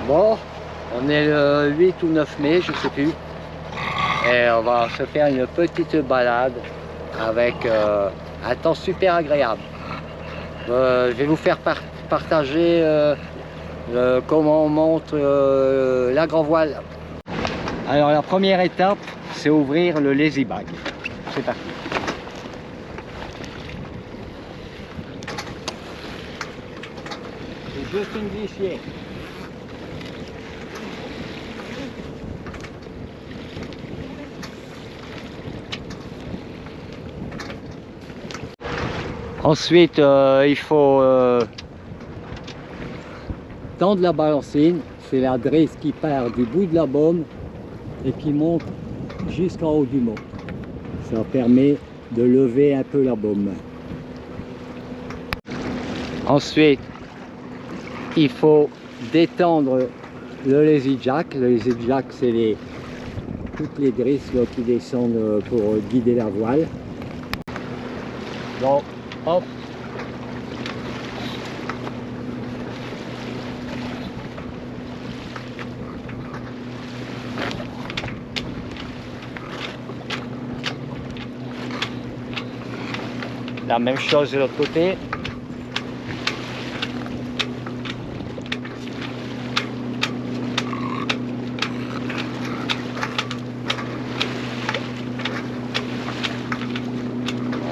Bon, on est le 8 ou 9 mai, je sais plus. Et on va se faire une petite balade avec un temps super agréable. Je vais vous faire partager comment on monte la grand voile. Alors la première étape, c'est ouvrir le lazy bag. C'est parti. C'est juste une glissière. Ensuite, il faut tendre la balancine. C'est la dresse qui part du bout de la baume et qui monte jusqu'en haut du mât. Ça permet de lever un peu la baume. Ensuite, il faut détendre le lazy jack. Le lazy jack, c'est toutes les drisses là, qui descendent pour guider la voile. Donc, hop. La même chose de l'autre côté.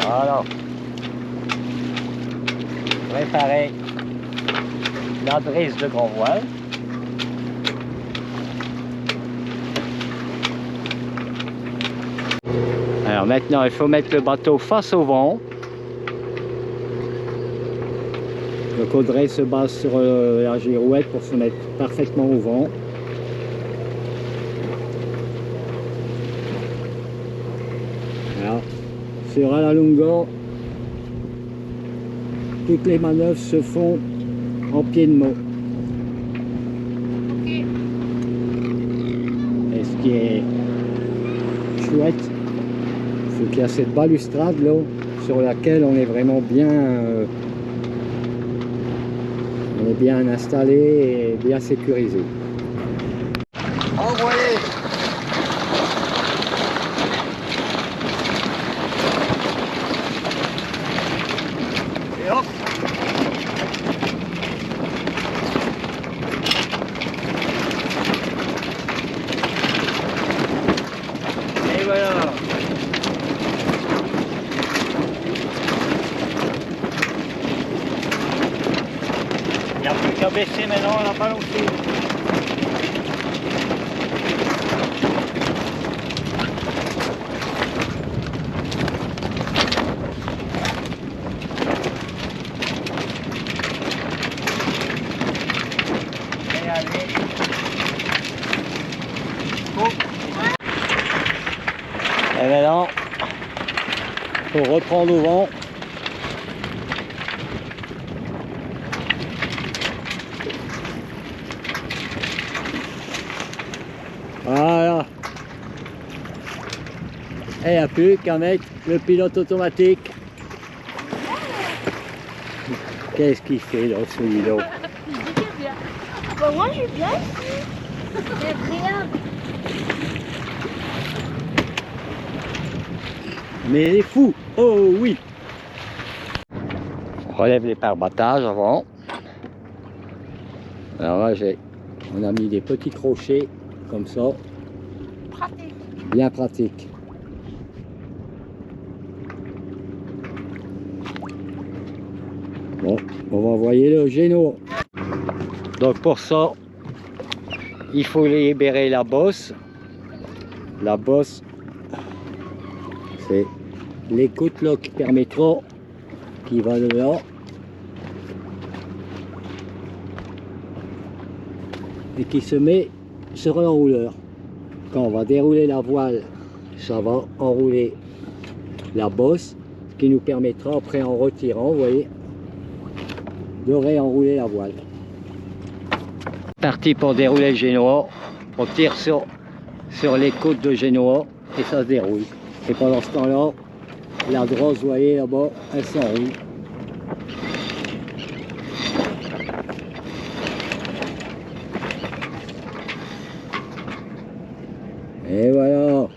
Voilà. Préparer la dresse de grand voile. Alors maintenant, il faut mettre le bateau face au vent. Le caudret se base sur la girouette pour se mettre parfaitement au vent. Alors, sur la lungo, toutes les manœuvres se font en pied de mot. Ok. Et ce qui est chouette, c'est qu'il y a cette balustrade là, sur laquelle on est vraiment bien installé et bien sécurisé. Envoyez! Et hop! Et voilà! Il n'y a plus qu'à baisser maintenant la balancine. Et allez. Et maintenant, il faut reprendre au vent. Voilà. Et il n'y a plus qu'à mettre le pilote automatique. Qu'est-ce qu'il fait là, celui-là? Bah, moi, je suis bien ici. C'est agréable. Mais il est fou. Oh oui. On relève les pare-battages avant. Alors là, on a mis des petits crochets comme ça. Pratique. Bien pratique. Bon, on va envoyer le géno. Donc pour ça, il faut libérer la bosse. La bosse, c'est l'écoute là qui permettra, qui va de là. Et qui se met sur l'enrouleur. Quand on va dérouler la voile, ça va enrouler la bosse, ce qui nous permettra après en retirant, vous voyez, de réenrouler la voile. Parti pour dérouler le génois, on tire sur les côtes de génois et ça se déroule. Et pendant ce temps-là, la drosse, vous voyez là-bas, elle s'enroule. Et voilà.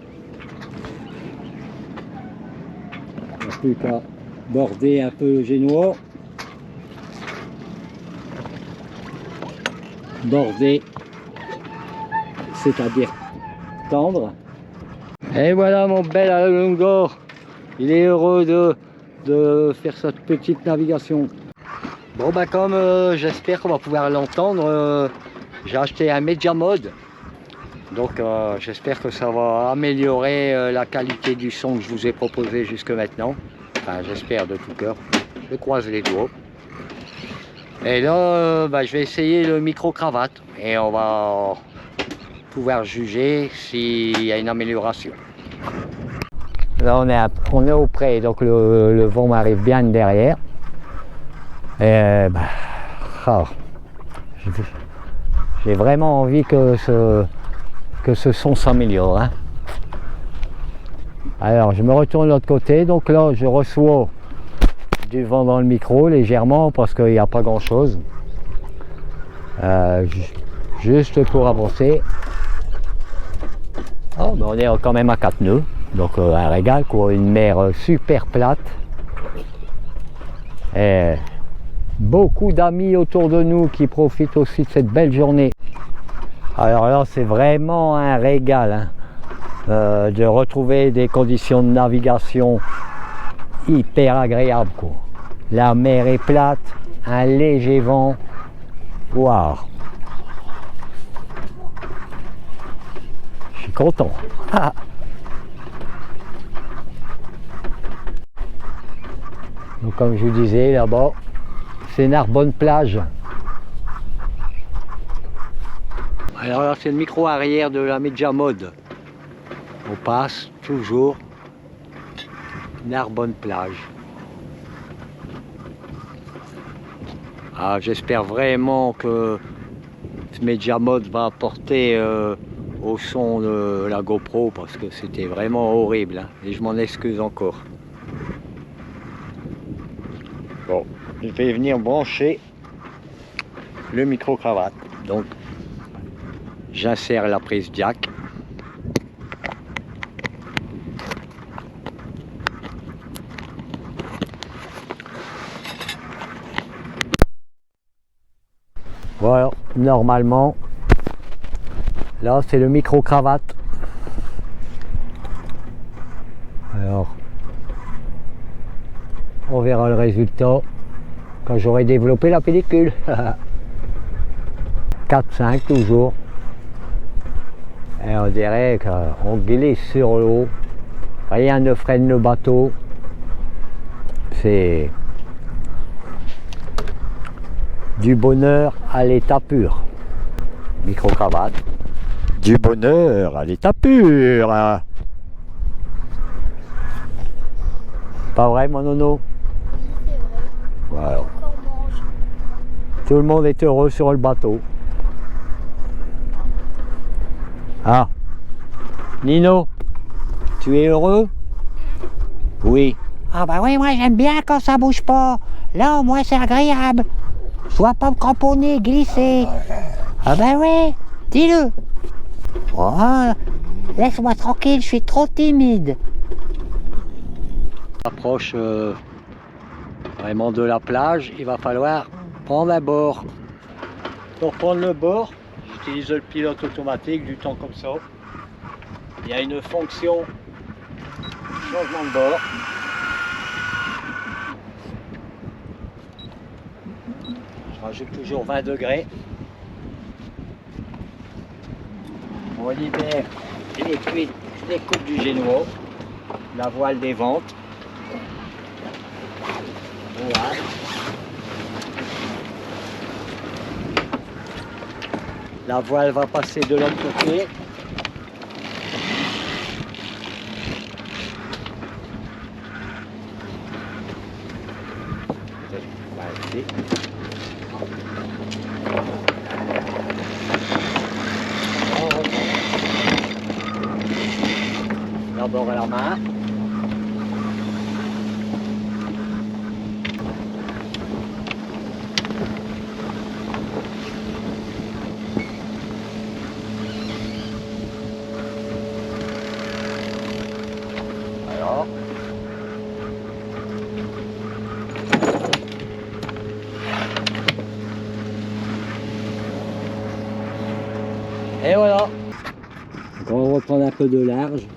Il n'y a plus qu'à border un peu le génois. Border, c'est-à-dire tendre. Et voilà mon bel Alongor. Il est heureux de faire cette petite navigation. Bon bah comme j'espère qu'on va pouvoir l'entendre, j'ai acheté un Media Mode. Donc j'espère que ça va améliorer la qualité du son que je vous ai proposé jusque maintenant. Enfin j'espère de tout cœur. Je croise les doigts. Et là bah, je vais essayer le micro-cravate et on va pouvoir juger s'il y a une amélioration. Là on est auprès, donc le vent m'arrive bien derrière. Et bah, oh, j'ai vraiment envie que ce son s'améliore. Hein. Alors je me retourne de l'autre côté, donc là je reçois du vent dans le micro légèrement parce qu'il n'y a pas grand chose. Juste pour avancer. Oh, ben on est quand même à 4 nœuds, donc un régal quoi, une mer super plate. Et beaucoup d'amis autour de nous qui profitent aussi de cette belle journée. Alors là c'est vraiment un régal hein, de retrouver des conditions de navigation hyper agréables quoi. La mer est plate, un léger vent, waouh. Je suis content. Donc comme je vous disais là-bas, c'est Narbonne plage. Alors là c'est le micro arrière de la Media Mode. On passe toujours Narbonne plage. Ah, j'espère vraiment que ce Media Mode va apporter au son de la GoPro parce que c'était vraiment horrible hein, et je m'en excuse encore. Bon, je vais venir brancher le micro-cravate. Donc, j'insère la prise jack. Voilà, normalement, là c'est le micro-cravate. Alors, on verra le résultat quand j'aurai développé la pellicule. 4-5 toujours. Et on dirait qu'on glisse sur l'eau. Rien ne freine le bateau. C'est du bonheur à l'état pur. Micro-cravate. Du bonheur à l'état pur. Pas vrai mon nono? Oui, c'est vrai. Voilà. Qu'on mange. Tout le monde est heureux sur le bateau. Ah, Nino, tu es heureux? Oui. Ah bah oui, moi j'aime bien quand ça bouge pas. Là au moins c'est agréable. Je dois pas me cramponner, glisser. Ah bah oui, dis-le. Oh, laisse-moi tranquille, je suis trop timide. On approche vraiment de la plage, il va falloir prendre un bord. Pour prendre le bord, j'utilise le pilote automatique du temps comme ça. Il y a une fonction changement de bord. Je rajoute toujours 20 degrés. On libère les coupes du génois, la voile des ventes. Voilà. La voile va passer de l'autre côté. Ici. D'abord à la main. Et voilà. Donc on va reprendre un peu de large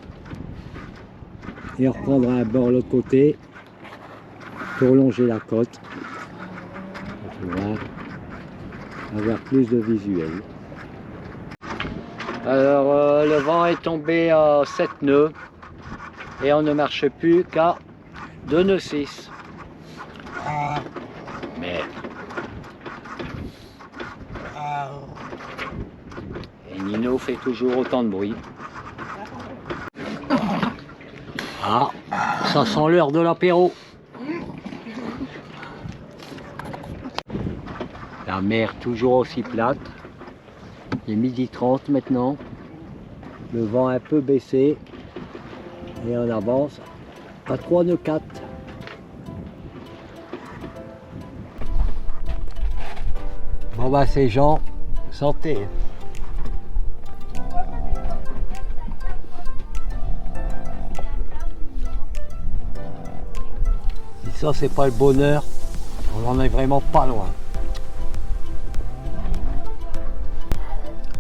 et on reprendra un bord de l'autre côté pour longer la côte. Pour pouvoir avoir plus de visuel. Alors le vent est tombé à 7 nœuds et on ne marche plus qu'à 2 nœuds 6. Mais et Nino fait toujours autant de bruit. Ah, ça sent l'heure de l'apéro. La mer toujours aussi plate. Il est 12h30 maintenant. Le vent un peu baissé. Et on avance à 3 nœuds 4. Bon bah ces gens, santé. Si ça c'est pas le bonheur, on en est vraiment pas loin.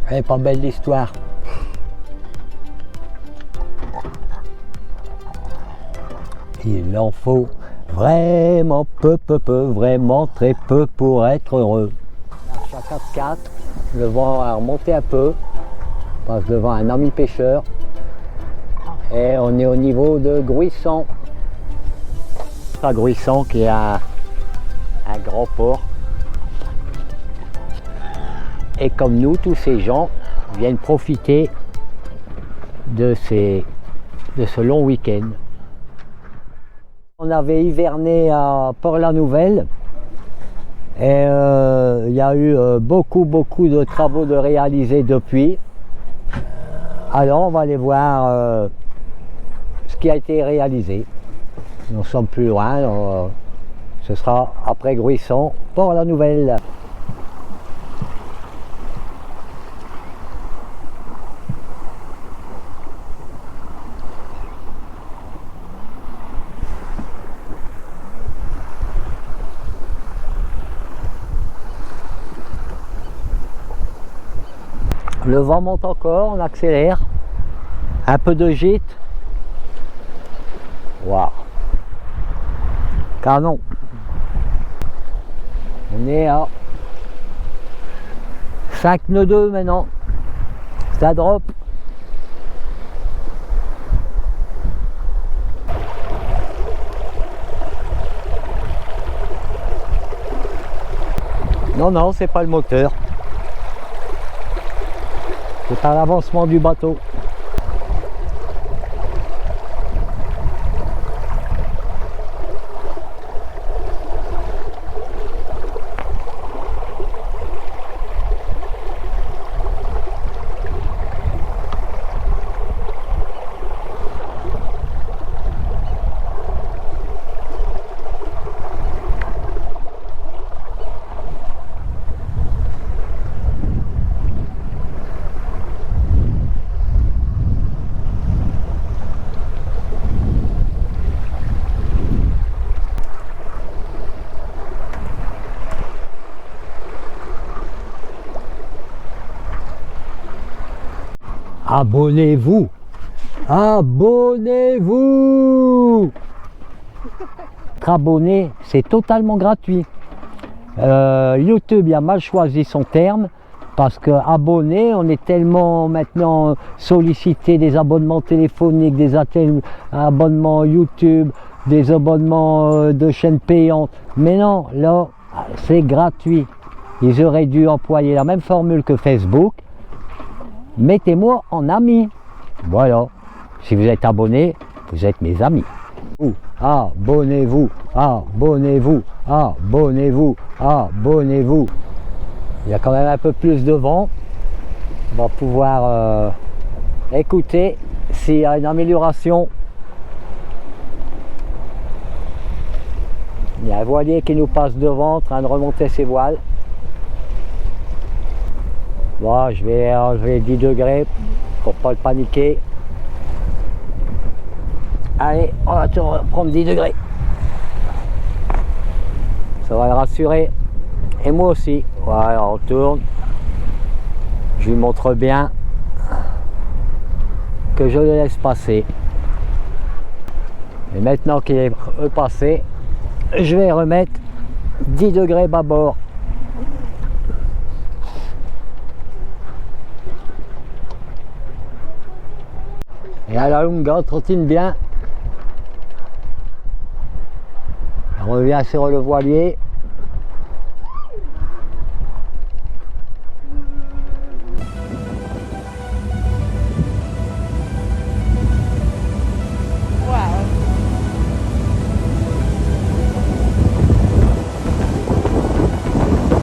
Elle est pas belle l'histoire. Il en faut vraiment peu, vraiment très peu pour être heureux. À 4-4, le vent a remonté un peu, on passe devant un ami pêcheur et on est au niveau de Gruissan. À Gruissan qui est un grand port. Et comme nous, tous ces gens viennent profiter de ce long week-end. On avait hiverné à Port-la-Nouvelle et il y a eu beaucoup de travaux de réaliser depuis. Alors on va aller voir ce qui a été réalisé. Nous sommes plus loin, ce sera après Gruissan, Port-la-Nouvelle. Le vent monte encore, on accélère. Un peu de gîte. Waouh. Canon. On est à 5 nœuds 2 maintenant. Ça drop. Non, c'est pas le moteur. C'est à l'avancement du bateau. Abonnez-vous! Abonnez-vous! Être abonné, c'est totalement gratuit. YouTube, il a mal choisi son terme parce que abonné, on est tellement maintenant sollicité des abonnements téléphoniques, des abonnements YouTube, des abonnements de chaînes payantes. Mais non, là, c'est gratuit. Ils auraient dû employer la même formule que Facebook. Mettez-moi en ami. Voilà. Si vous êtes abonné, vous êtes mes amis. Abonnez-vous, abonnez-vous, abonnez-vous, abonnez-vous. Il y a quand même un peu plus de vent. On va pouvoir écouter s'il y a une amélioration. Il y a un voilier qui nous passe devant en train de remonter ses voiles. Bon, je vais enlever 10 degrés pour pas le paniquer. Allez, on va te reprendre 10 degrés. Ça va le rassurer. Et moi aussi. Voilà, on tourne. Je lui montre bien. que je le laisse passer. Et maintenant qu'il est repassé, je vais remettre 10 degrés bâbord. Et à la longue, on trottine bien. On revient sur le voilier.